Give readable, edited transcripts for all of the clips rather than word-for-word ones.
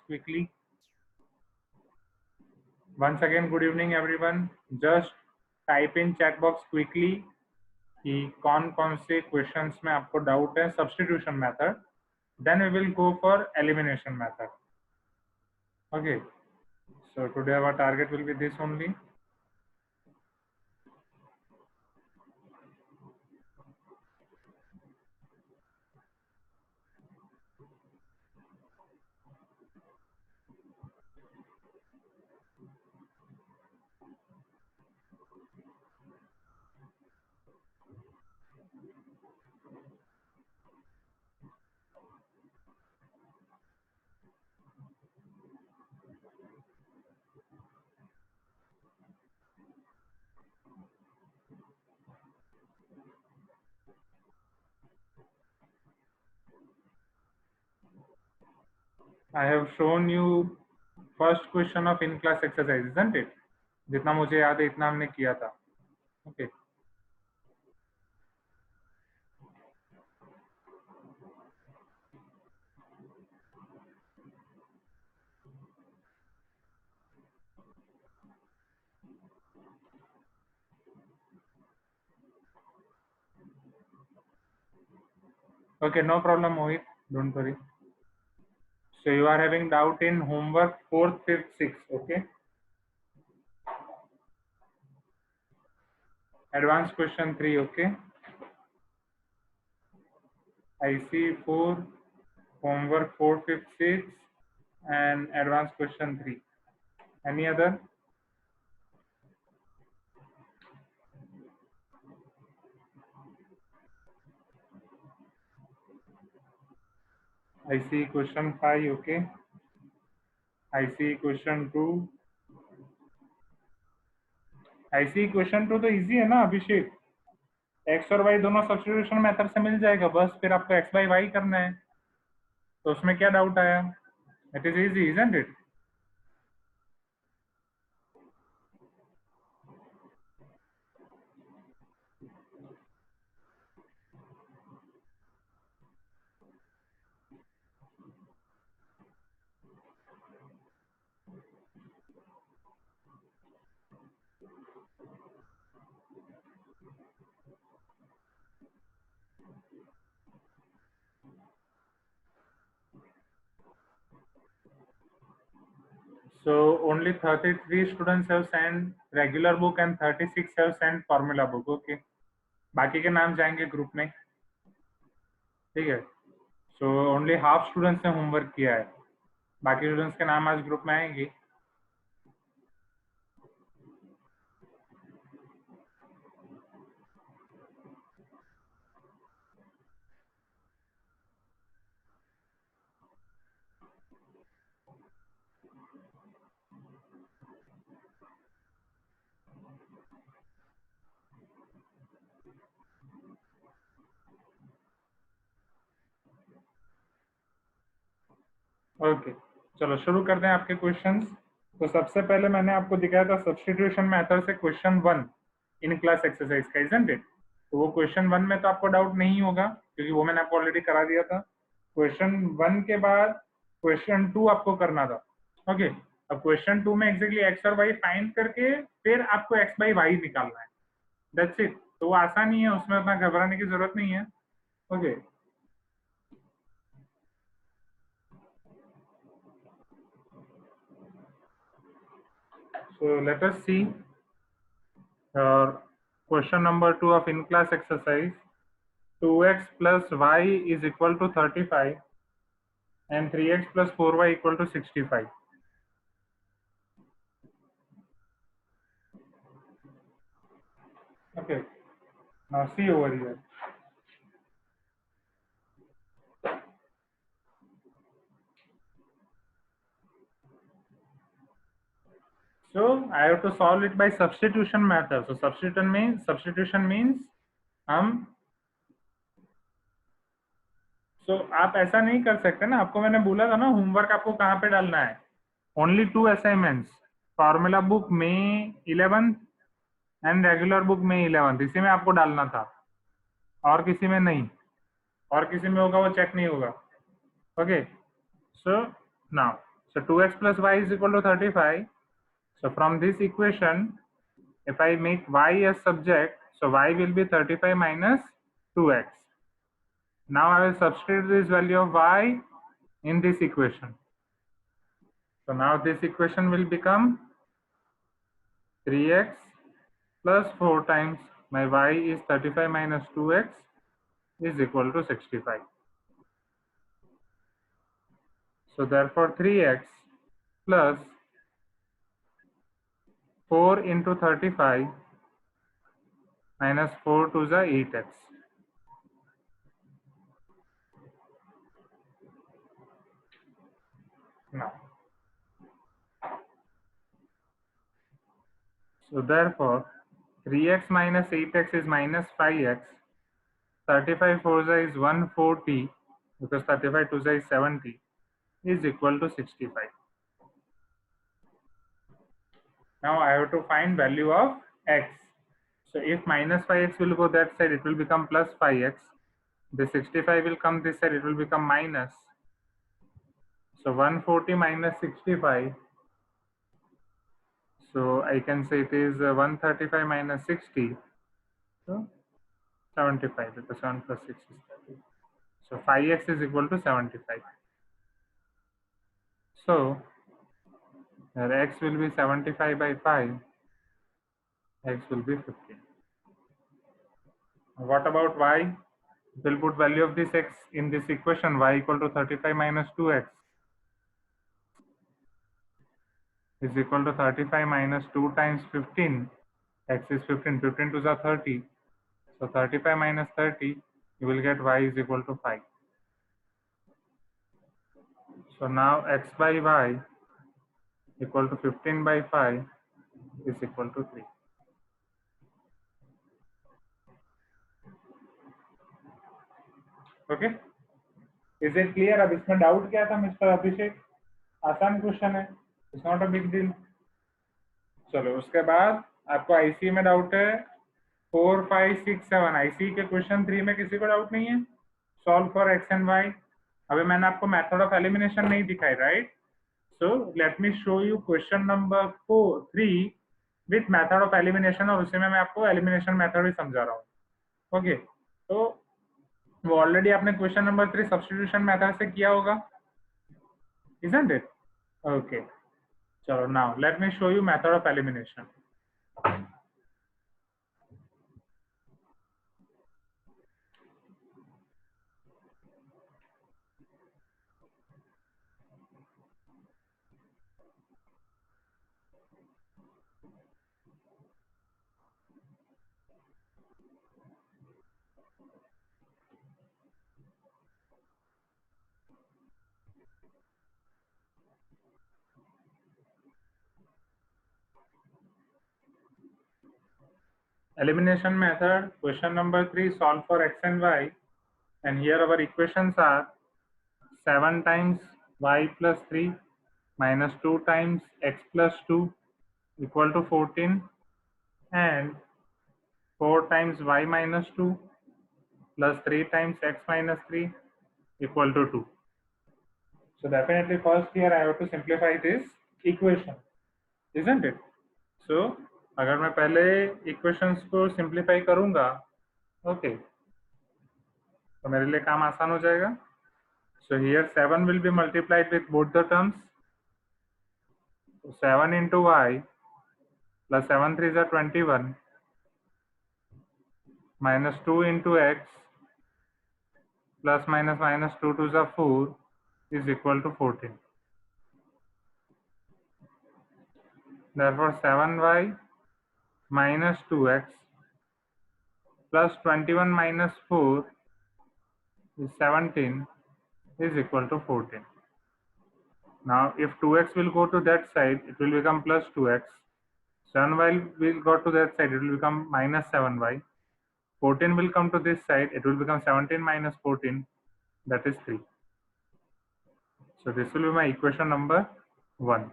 quickly. Once again, good evening everyone. Just type in chat box quickly कि कौन कौन से क्वेश्चंस में आपको डाउट है substitution method. Then we will go for elimination method. Okay. So today our target will be this only. I have shown you first question of in class exercise, isn't it? जितना मुझे याद है इतना हमने किया था. Okay. Okay, no problem, Mohit. Don't worry. So you are having doubt in homework 4th, 5th, 6th. Okay. Advanced question 3. Okay. IC 4, homework 4, 5th, 6th, and advanced question 3. Any other? I see question 5. Okay. I see question 2. I see question 2 तो easy है ना अभिषेक. X और Y दोनों substitution method से मिल जाएगा, बस फिर आपको एक्स बाई वाई करना है. तो उसमें क्या डाउट आया? It is easy, isn't it? So only 33 students have sent regular book and 36 have sent formula book. Okay. बाकी के नाम जाएंगे ग्रुप में, ठीक है. सो ओनली हाफ स्टूडेंट्स ने होमवर्क किया है, बाकी स्टूडेंट्स के नाम आज ग्रुप में आएंगे. ओके, चलो शुरू करते हैं आपके क्वेश्चंस. तो सबसे पहले मैंने आपको दिखाया था सब्स्टिट्यूशन मेथड से क्वेश्चन 1 इन क्लास एक्सरसाइज का, इजंट इट? तो वो क्वेश्चन 1 में तो आपको डाउट नहीं होगा क्योंकि वो मैंने आपको ऑलरेडी करा दिया था. क्वेश्चन 1 के बाद क्वेश्चन 2 आपको करना था. ओके. अब क्वेश्चन 2 में एक्जेक्टली एक्स और वाई फाइंड करके फिर आपको एक्स बाई वाई निकालना है. That's it. तो वो आसान ही है, उसमें उतना घबराने की जरूरत नहीं है. Okay. So let us see question number 2 of in class exercise. 2x plus y is equal to 35 and 3x plus 4y equal to 65. Okay. Now see over here. So I have to solve it by substitution method. So substitution means हम आप ऐसा नहीं कर सकते ना. आपको मैंने बोला था ना होमवर्क आपको कहाँ पे डालना है. ओनली 2 असाइनमेंट्स, फॉर्मूला बुक में 11 एंड रेगुलर बुक में 11, इसी में आपको डालना था और किसी में नहीं. और किसी में होगा वो चेक नहीं होगा. Okay. So now So 2x plus y is equal to 35. So from this equation, if I make y as subject, so y will be 35 minus 2x. Now I will substitute this value of y in this equation. So now this equation will become 3x plus 4 times my y is 35 minus 2x is equal to 65. So therefore 3x plus 4 into 35 minus 4 to the 8x. Now, so therefore 3x minus 8x is minus 5x. 35 4 is 140 because 35 2 is 70 is equal to 65. Now I have to find value of x. So if minus 5x will go that side, it will become plus 5x. The 65 will come this side, it will become minus. So 140 minus 65. So I can say it is 135 minus 60. So 75 because 7 plus 6 is 30. So 5x is equal to 75. So x will be 75 by 5. X will be 15. What about y? We'll put value of this x in this equation, y equal to 35 minus 2x is equal to 35 minus 2 times 15. X is 15, 15 to the 30. So 35 minus 30, you will get y is equal to 5. So now x by y equal to 15 by 5 is equal to 3. Okay, is it clear? अब इसमें doubt क्या था mister अभिषेक? आसान question है, it's not a big deal. चलो उसके बाद आपको आईसी में डाउट है 4 5 6 7. आईसी के क्वेश्चन 3 में किसी को डाउट नहीं है? Solve for X and Y. अभी मैंने आपको मेथड ऑफ एलिमिनेशन नहीं दिखाई, right? So let me show you question number 3 with method of elimination, और उसी में मैं आपको एलिमिनेशन मेथड भी समझा रहा हूँ. ओके, तो वो ऑलरेडी आपने क्वेश्चन नंबर 3 सब्स्टिट्यूशन मेथड से किया होगा, isn't it? Okay, चलो now let me show you method of elimination. Elimination method, question number 3, solve for x and y, and here our equations are 7 times y plus 3 minus 2 times x plus 2 equal to 14, and 4 times y minus 2 plus 3 times x minus 3 equal to 2. So definitely first here I have to simplify this equation, isn't it? So अगर मैं पहले equations को simplify करूंगा, okay, तो मेरे लिए काम आसान हो जाएगा. So here 7 will be multiplied with both the terms. 7 into y plus 7 3 is 21 minus 2 into x plus minus minus 2 to the 4 is equal to 14. Therefore 7y minus 2x plus 21 minus 4 is 17 is equal to 14. Now if 2x will go to that side, it will become plus 2x. 7y will go to that side, it will become minus 7y. 14 will come to this side, it will become 17 minus 14, that is 3. So this will be my equation number 1.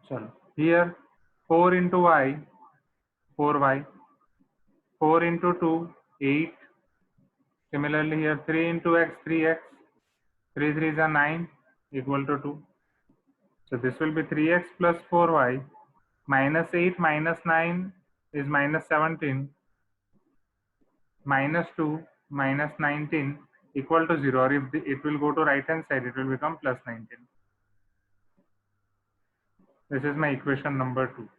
So here 4 into y, 4y, 4 into 2, 8, Similarly here 3 into x, 3x, 3 3s are 9 equal to 2. So this will be 3x plus 4y minus 8 minus 9 is minus 17 minus 2 minus 19 equal to 0, or if it will go to right hand side, it will become plus 19. This is my equation number 2.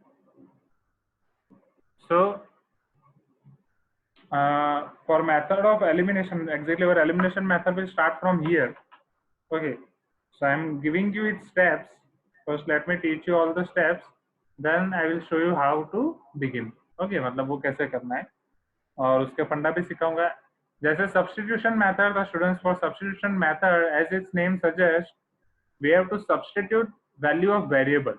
So for method of elimination, exactly our elimination method will start from here. Okay, so I'm giving you its steps. First let me teach you all the steps, then I will show you how to begin. Okay, मतलब वो कैसे करना है और उसके फंडा भी सिखाऊंगा. जैसे substitution method, the students, for substitution method, as its name suggests, we have to substitute value of variable.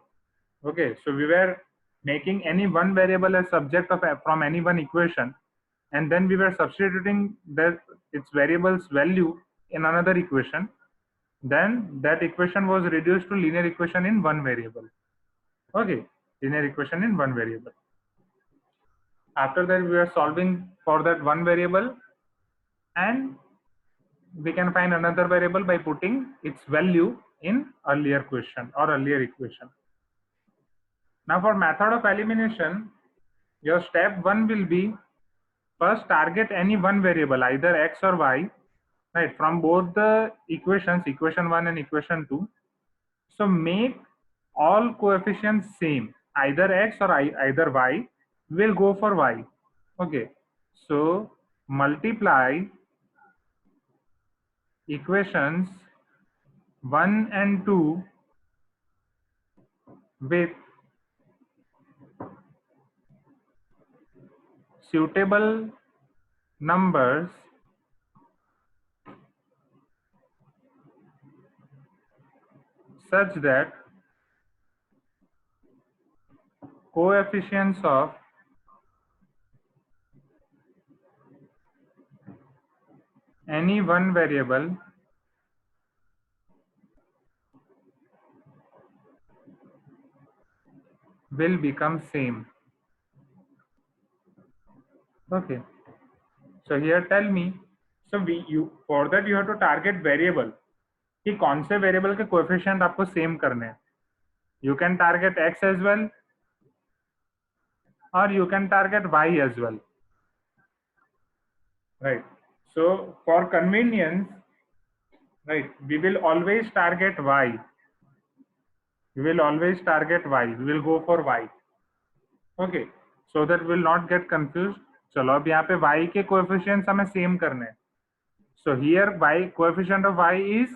Okay, so we were making any one variable as subject of from any one equation, and then we were substituting its variable's value in another equation. Then that equation was reduced to linear equation in one variable. Okay, linear equation in one variable. After that we are solving for that one variable, and we can find another variable by putting its value in earlier question or earlier equation. Now for method of elimination, your step 1 will be, first target any one variable, either x or y, right, from both the equations, equation 1 and equation 2. So make all coefficients same, either x or either y. Will go for y. Okay, so multiply equations 1 and 2 with suitable numbers such that coefficients of any one variable will become same. Okay, so here tell me, so for that you have to target variable कि कौन से variable के coefficient आपको same करने हैं. You can target x as well, or you can target y as well, right? So for convenience, right, we will always target y. We will always target y. We will go for y. Okay, so that we will not get confused. चलो अब यहाँ पे y के coefficients हमें same करने हैं. So here y coefficient of y is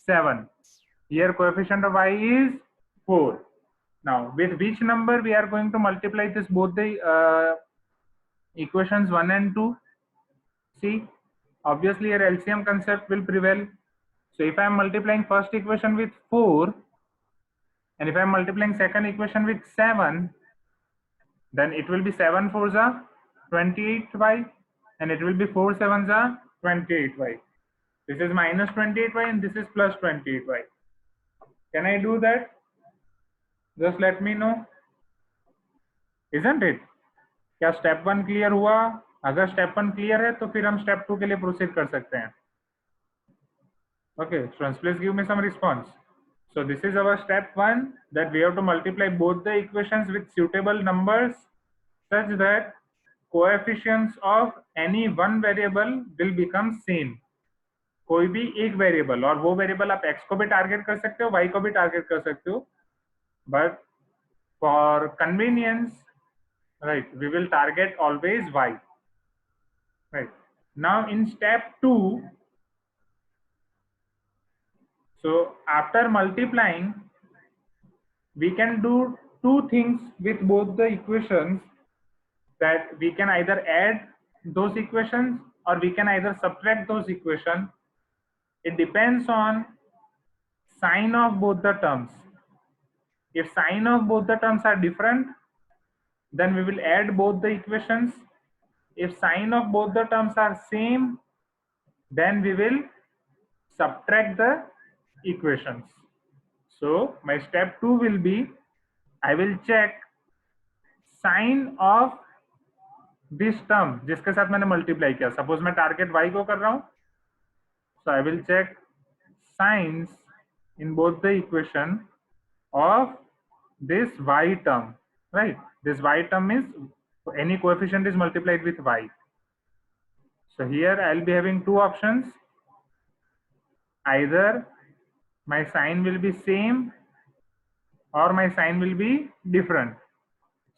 7. Here coefficient of y is 4. Now with which number we are going to multiply this both the equations 1 and 2? See, obviously your LCM concept will prevail. So if I am multiplying first equation with 4, and if I am multiplying second equation with 7, then it will be 7 4s are 28y, and it will be 4 7s are 28y. This is minus 28y and this is plus 28y. Can I do that? Just let me know. Isn't it? क्या step 1 clear हुआ? अगर step 1 clear है तो फिर हम step 2 के लिए proceed कर सकते हैं. Okay, students, please give me some response. So this is our step 1, that we have to multiply both the equations with suitable numbers such that coefficients of any one variable will become same. कोई भी एक variable, और वो variable आप x को भी target कर सकते हो, y को भी टारगेट कर सकते हो, but for convenience, right, we will target always y. Right, now in step 2, so after multiplying, we can do two things with both the equations, that we can either add those equations or we can either subtract those equations. It depends on sign of both the terms. If sign of both the terms are different, then we will add both the equations. If sign of both the terms are same, then we will subtract the equations. So my step 2 will be, I will check sign of this term जिसके साथ मैंने multiply किया, suppose मैं target y को कर रहा हूं, so I will check signs in both the equation of this y term, right? This y term is any coefficient is multiplied with y. So here I'll be having two options. Either my sign will be same or my sign will be different.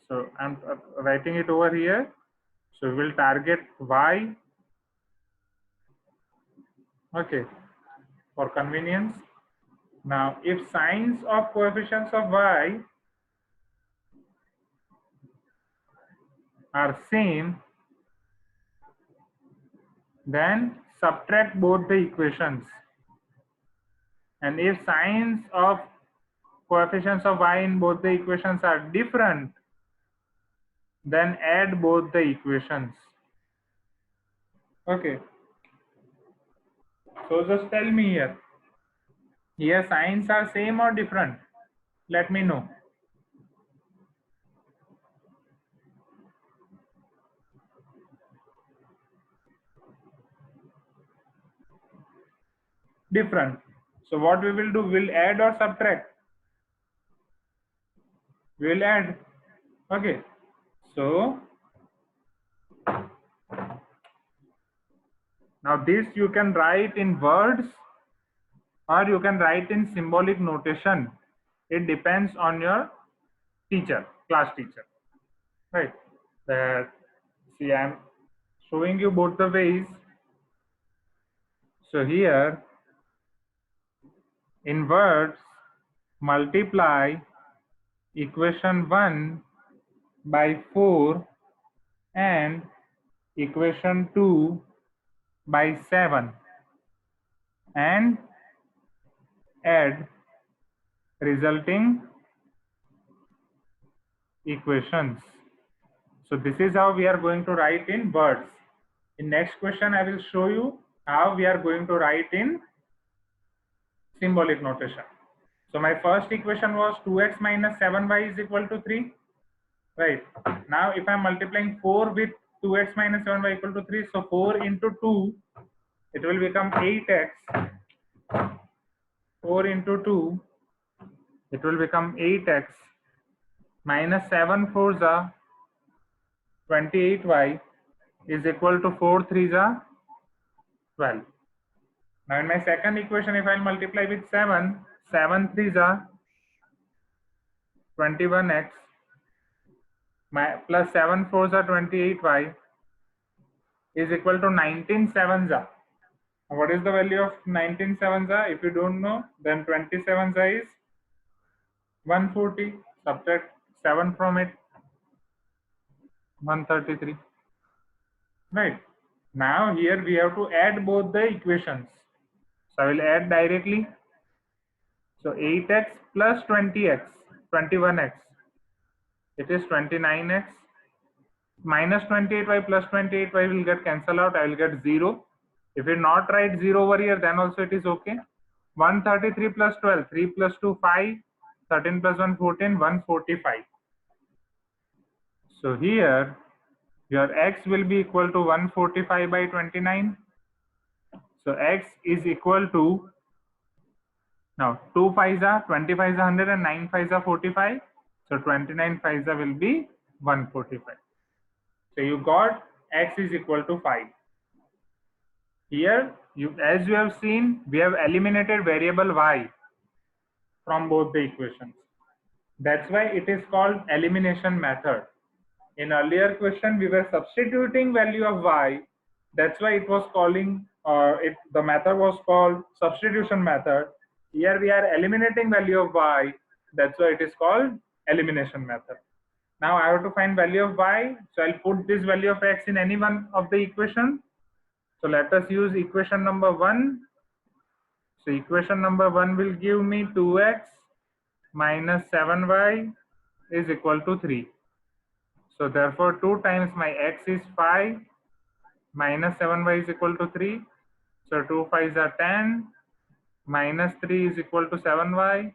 So I'm writing it over here. So we will target y, okay, for convenience. Now if signs of coefficients of y are same, then subtract both the equations. And if signs of coefficients of y in both the equations are different, then add both the equations. Okay. So just tell me here. Here signs are same or different? Let me know. Different. So what we will do, we'll add or subtract? We'll add. Okay. So now this you can write in words or you can write in symbolic notation. It depends on your teacher, class teacher. Right. That, see, I'm showing you both the ways. So here in words, multiply equation 1 by 4 and equation 2 by 7 and add resulting equations. So this is how we are going to write in words. In next question, I will show you how we are going to write in symbolic notation. So my first equation was 2x minus 7y is equal to 3. Right. Now if I am multiplying 4 with 2x minus 7y equal to 3, so 4 into 2, it will become 8x. 4 into 2, it will become 8x minus 7 4s are 28y is equal to 4 3s are 12. Now in my second equation, if I multiply with 7, 7 3s are 21x plus 7 4s are 28y is equal to 19 7s are. What is the value of 19 7s are? If you don't know, then 27 is 140. Subtract 7 from it, 133. Right. Now here we have to add both the equations. So I will add directly. So 8x plus 20x, 21x, it is 29x. Minus 28y plus 28y will get cancelled out. I will get 0. If you not write 0 over here, then also it is okay. 133 plus 12, 3 plus 2, 5, 13 plus 1, 14, 145. So here your x will be equal to 145 by 29. So x is equal to, now 2 5s are 25 is 100 and 9 5s are 45. So 29 5s will be 145. So you got x is equal to 5. Here, as you have seen, we have eliminated variable y from both the equations. That's why it is called elimination method. In earlier question, we were substituting value of y. That's why it was calling, the method was called substitution method. Here we are eliminating value of y. That's why it is called elimination method. Now I have to find value of y. So I'll put this value of x in any one of the equation. So let us use equation number 1. So equation number 1 will give me 2x minus 7y is equal to 3. So therefore 2 times my x is 5 minus 7y is equal to 3. So 2 5s are 10 minus 3 is equal to 7y.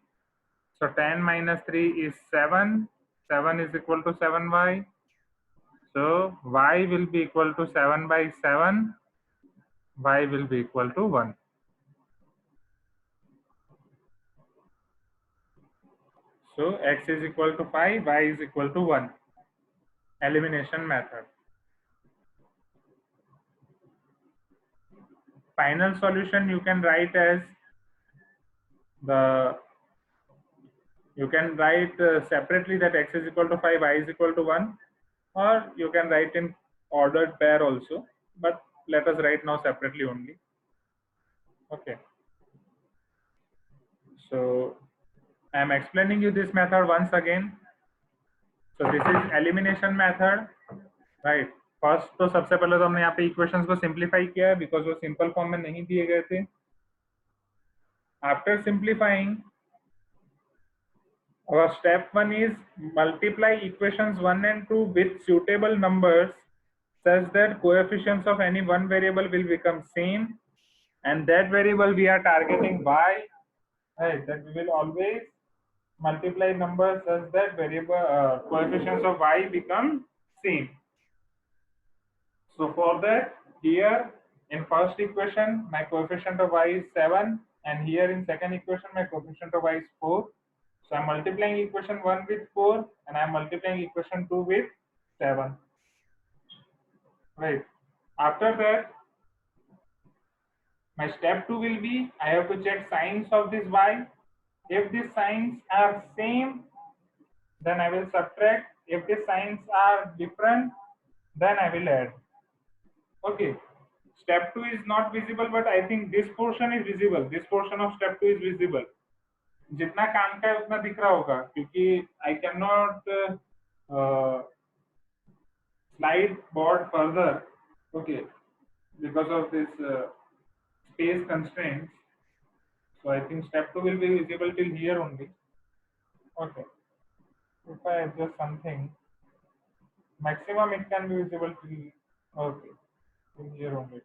So 10 minus 3 is 7. 7 is equal to 7y. So y will be equal to 7 by 7, y will be equal to 1. So x is equal to 5, y is equal to 1. Elimination method. Final solution you can write as the separately that x is equal to 5, y is equal to 1, or you can write in ordered pair also, but let us write now separately only. Okay, so I am explaining you this method once again. So this is elimination method, right? First तो सबसे पहले तो हमने यहाँ पे equations को simplify किया है बिकॉज वो सिंपल फॉर्म में नहीं दिए गए थे. After simplifying our step 1 is multiply equations 1 and 2 with suitable numbers such that coefficients of any one variable will become same, and that variable we are targeting y, right? That we will always multiply numbers such that variable coefficients of y become same. So for that, here in first equation my coefficient of y is 7, and here in second equation my coefficient of y is 4. So I'm multiplying equation 1 with 4 and I'm multiplying equation 2 with 7. Right. After that, my step 2 will be I have to check signs of this y. If these signs are same, then I will subtract. If the signs are different, then I will add. Okay. Step 2 is not visible, but I think this portion is visible. This portion of step 2 is visible. जितना काम का है उतना दिख रहा होगा क्योंकि I cannot slide board further, okay, because of this space constraints. So I think step 2 will be visible till here only. Okay. If I adjust something, maximum it can be visible till, okay, till here only.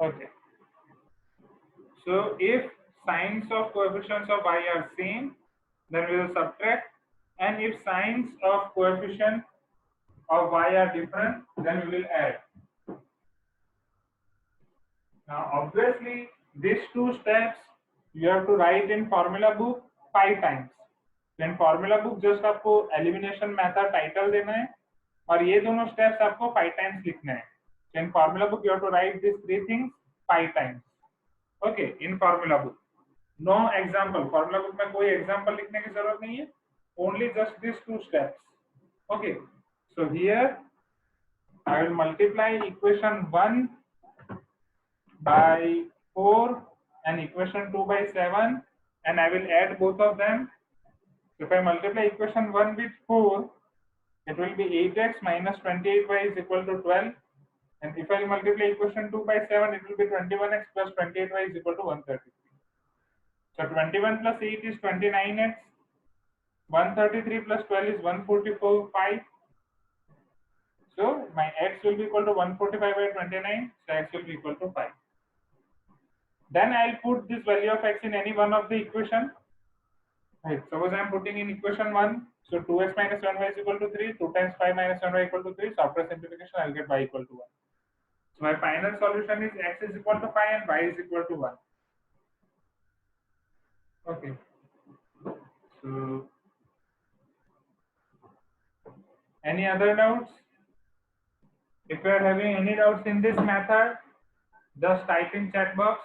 Okay. So if signs of coefficients of y are same, then we will subtract, and if signs of coefficient of y are different, then we will add. Now obviously these two steps you have to write in formula book 5 times. Then formula book just आपको elimination method title देना है और ये दोनों steps आपको 5 times लिखना है. In formula book you have to write these three things 5 times. Okay, in formula book. No example. Formula book में कोई example लिखने की जरूरत नहीं है. Only just these two steps. Okay. So here I will multiply equation 1 by 4 and equation 2 by 7, and I will add both of them. If I multiply equation 1 with 4, it will be 8x minus 28y is equal to 12, and if I multiply equation 2 by 7, it will be 21x plus 28y is equal to 133. So 21 plus 8 is 29x, 133 plus 12 is 144, 5. So my x will be equal to 145 by 29, so x will be equal to 5. Then I'll put this value of x in any one of the equation. Right. Suppose I am putting in equation 1. So 2x minus 7y is equal to 3. 2 times 5 minus 7y equal to 3. So after simplification, I'll get y equal to 1. So my final solution is x is equal to 5 and y is equal to 1. Okay. So any other doubts? If you are having any doubts in this method, just type in chat box.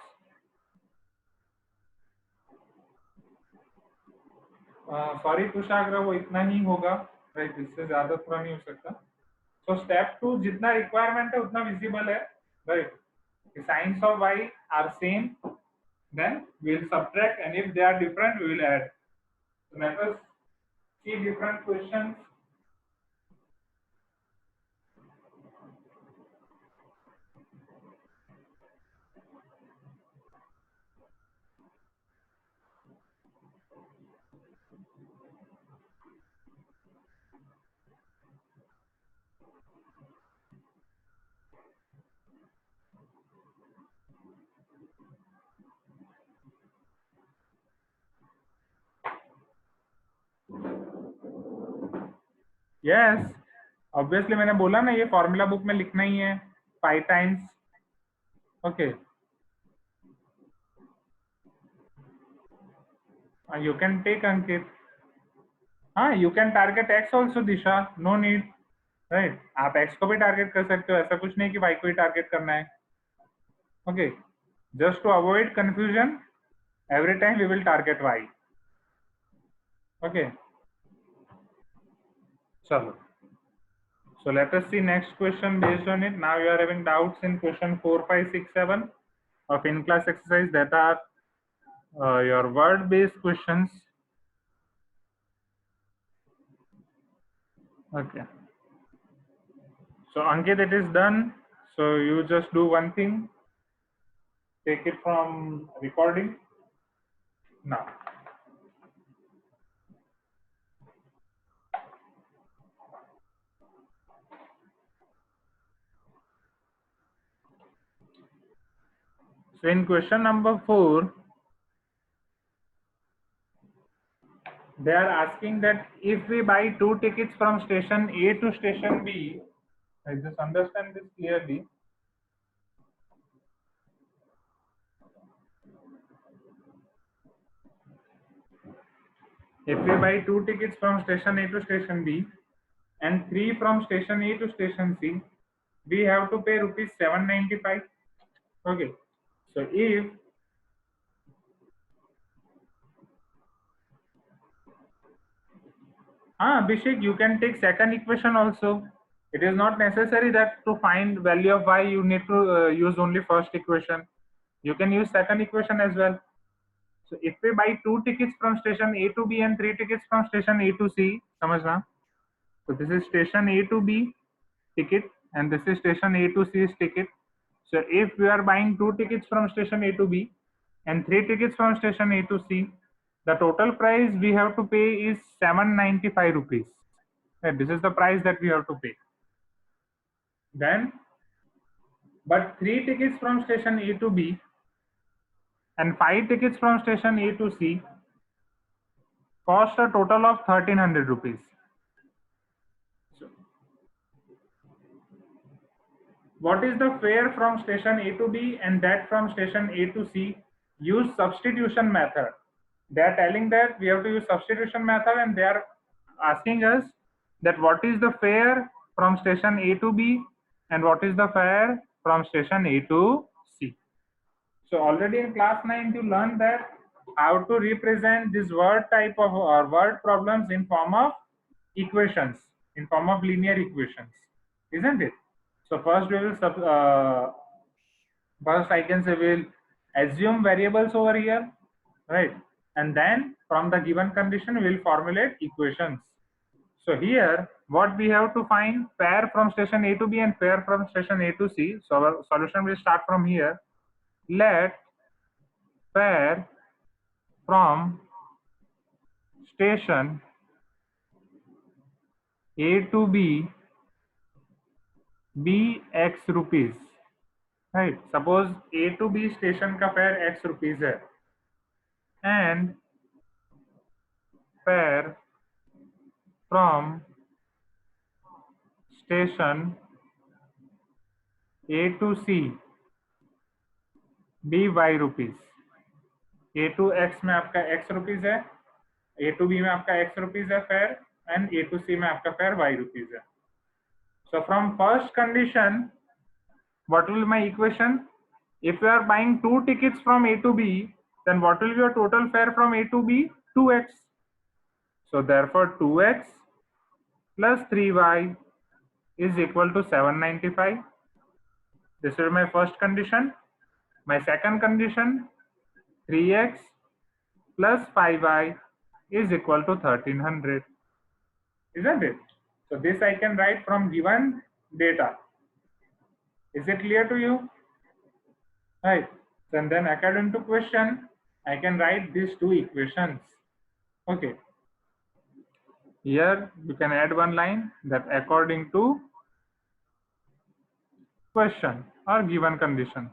Sorry Kushagra वो इतना ही होगा, right, इससे ज्यादा थोड़ा नहीं हो सकता. So step 2 जितना रिक्वायरमेंट है उतना विजिबल है, right. The signs of y are same, then we will subtract, and if they are different we will add. So let us see different questions. Yes. Obviously मैंने बोला ना, ये formula book में लिखना ही है 5 times. Okay, you can take Ankit. हाँ, you can target X also Disha, no need. Right, आप एक्स को भी टारगेट कर सकते हो, ऐसा कुछ नहीं कि वाई को ही टारगेट करना है. Okay, just to avoid confusion, every time we will target y. Okay, chalo. So let us see next question based on it. Now you are having doubts in question 4, 5, 6, 7 of in class exercise, that are your word based questions. Okay, so Ankit, it is done. So you just do one thing, take it from recording now. So in question number 4, they are asking that if we buy 2 tickets from station A to station B, I just understand this clearly. If we buy 2 tickets from station A to station B and 3 from station A to station C, we have to pay rupees 795. Okay, so if Abhishek, you can take second equation also. It is not necessary that to find value of y you need to use only first equation. You can use second equation as well. So if we buy 2 tickets from station A to B and 3 tickets from station A to C, समझना. So this is station A to B ticket and this is station A to C's ticket. So if we are buying 2 tickets from station A to B and 3 tickets from station A to C, the total price we have to pay is 795 rupees. And this is the price that we have to pay. Then, but 3 tickets from station A to B and 5 tickets from station A to C cost a total of 1300 rupees. So, what is the fare from station A to B and that from station A to C? Use substitution method. They are telling that we have to use substitution method and they are asking us that what is the fare from station A to B and what is the fare from station A to C. So already in class 9 you learned that how to represent this word type of or word problems in form of equations, in form of linear equations, isn't it? So first we will first I can say we'll assume variables over here, right? And then from the given condition we'll formulate equations. So here what we have to find, pair from station A to B and pair from station A to C. So our solution will start from here. Let pair from station A to B be X rupees. Right, suppose A to B station का fare X rupees है and fare from station A to C be Y rupees. A to X में आपका X rupees है, A to B में आपका X rupees है fare and A to C में आपका fare Y rupees है. So from first condition, what will be my equation? If you are buying 2 tickets from A to B, then what will be your total fare from A to B? 2x. So therefore 2x plus 3y is equal to 795. This is my first condition. My second condition, 3x plus 5y is equal to 1300. Isn't it? So this I can write from given data. Is it clear to you? Right. And then according to question, I can write these two equations. Okay. Here you can add one line that according to question or given conditions.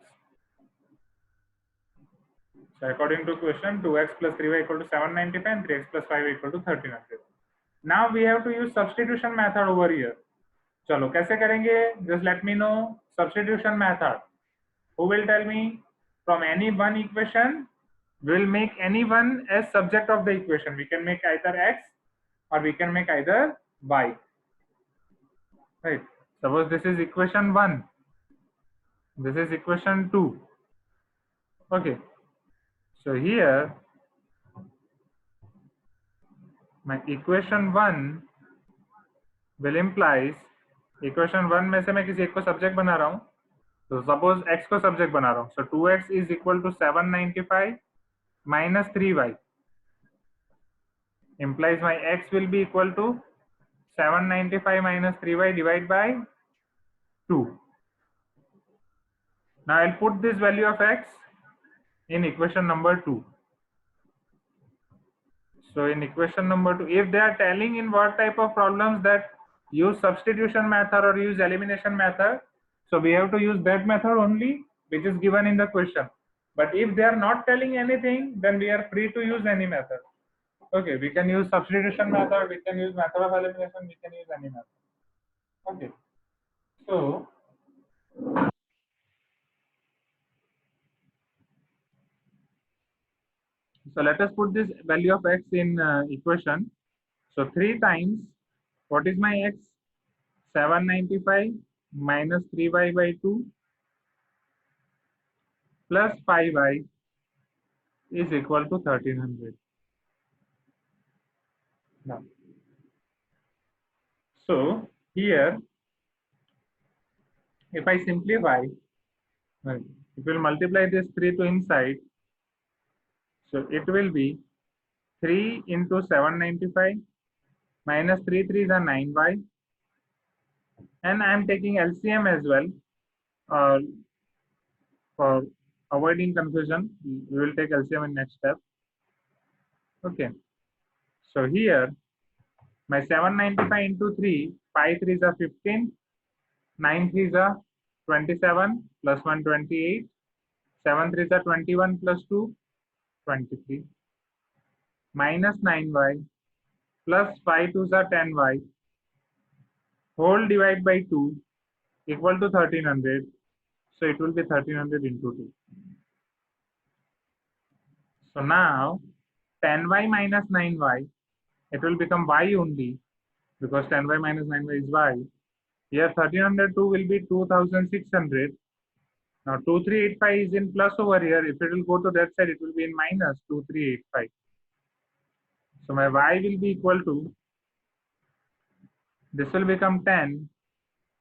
So according to question, 2x plus 3y equal to 795 and 3x plus 5y equal to 1300. Now we have to use substitution method over here. चलो कैसे करेंगे, just let me know. Substitution method. Who will tell me? From any one equation, we will make any one as subject of the equation. We can make either x or we can make either y. Right. Suppose this is equation 1. This is equation 2. Okay. So here my equation 1 will implies equation 1 में से मैं किसी एक को subject बना रहा हूँ. तो सपोज x को सब्जेक्ट बना रहा हूँ. So 2x is equal to 795 minus 3y. Implies my x will be equal to 795 minus 3y divided by 2. Now I'll put this value of x in equation number 2. So in equation number 2, if they are telling in what type of problems that use substitution method or use elimination method, so we have to use that method only which is given in the question. But if they are not telling anything, then we are free to use any method. Okay, we can use substitution method, we can use method of elimination, we can use any method. Okay, so let us put this value of x in equation. So 3 times, what is my x? 795 minus 3y by 2 plus 5y is equal to 1300. Now, so here, if I simplify, it will multiply this 3 to inside. So it will be 3 into 795 minus 3 3s are 9y. And I am taking LCM as well. For avoiding confusion, we will take LCM in next step. Okay. So here, my 795 into 3, 5 3s are 15, 9 3s are 27 plus 1 28, 7 3s are 21 plus 2 23, minus 9y plus 5 2s are 10y, whole divide by 2 equal to 1300. So it will be 1300 into 2. So now 10y minus 9y, it will become y only because 10y minus 9y is y. Here 1302 will be 2600. Now 2385 is in plus over here. If it will go to that side, it will be in minus 2385. So my y will be equal to, this will become 10,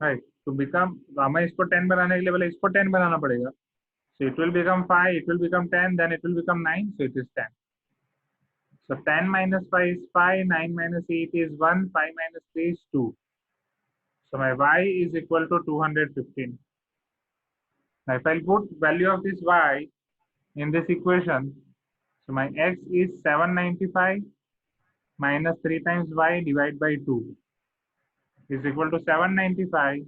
right? To become, हमें इसको 10 बनाने के लिए पहले इसको 10 बनाना पड़ेगा. So it will become 5, it will become 10, then it will become 9, so it is 10. So 10 minus 5 is 5, 9 minus 8 is 1, 5 minus 3 is 2. So my y is equal to 215. Now if I put value of this y in this equation, so my x is 795 minus 3 times y divided by 2 is equal to 795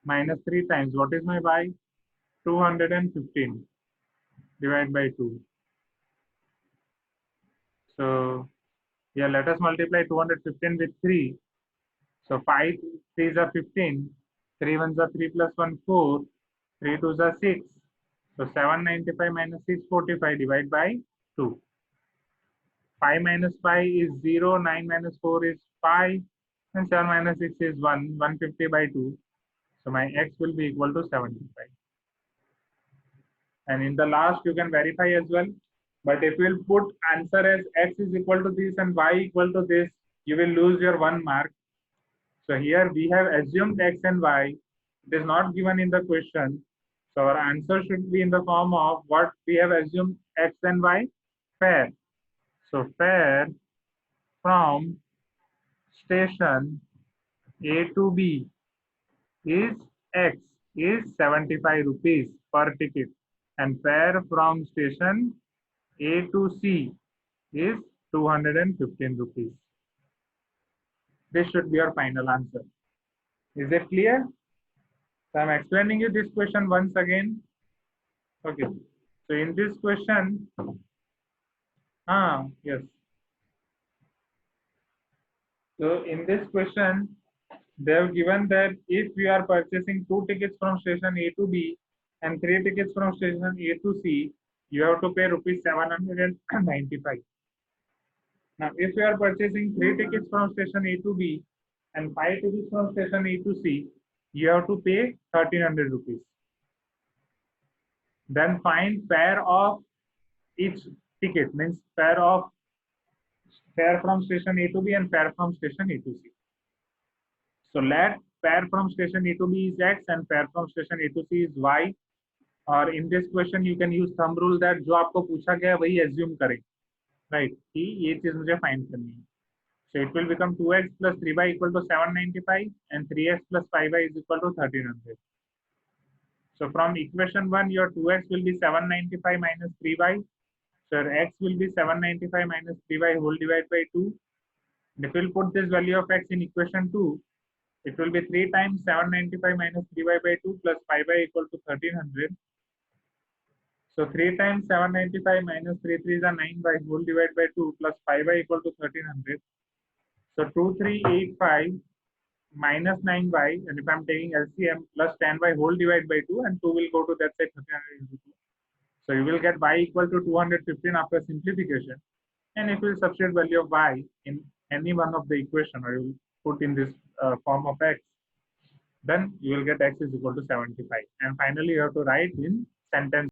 minus 3 times, what is my y? 215 divided by 2. So yeah, let us multiply 215 with 3. So 5 3s are 15, 3 1s are 3 plus 1 4, 3 2s are 6. So 795 minus 645 divided by 2. 5 minus 5 is 0, 9 minus 4 is 5, and 7 minus 6 is 1, 150 by 2. So my x will be equal to 75. And in the last, you can verify as well. But if you will put answer as x is equal to this and y equal to this, you will lose your 1 mark. So here we have assumed x and y. It is not given in the question. So our answer should be in the form of what we have assumed x and y, fare. So fare from station A to B is x is 75 rupees per ticket, and fare from station A to C is 215 rupees. This should be your final answer. Is it clear? So I'm explaining you this question once again. Okay. So in this question, yes. So in this question, they have given that if you are purchasing 2 tickets from station A to B and 3 tickets from station A to C, you have to pay rupees 795. Now, if you are purchasing 3 tickets from station A to B and 5 tickets from station A to C, you have to pay 1300 rupees. Then find fare of each ticket, means fare from station A to B and fare from station A to C. So let fare from station A to B is X and fare from station A to C is Y. और in this question you can use thumb rule that जो आपको पूछा गया है वही assume करें, right? कि ये चीज मुझे find करनी है. So it will become 2x plus 3y equal to 795 and 3x plus 5y is equal to 1300. So from equation 1, your 2x will be 795 minus 3y. So x will be 795 minus 3y whole divided by 2. And if we'll put this value of x in equation 2, it will be 3 times 795 minus 3y by 2 plus 5y equal to 1300. So 3 times 795 minus 3 3 is a 9y whole divided by 2 plus 5y equal to 1300. So 2385 minus 9y, and if I'm taking LCM, plus 10y whole divided by 2, and 2 will go to that side 1300 into 2. So you will get y equal to 215 after simplification. And if you substitute value of y in any one of the equation, or you will put in this form of x, then you will get x is equal to 75. And finally, you have to write in sentence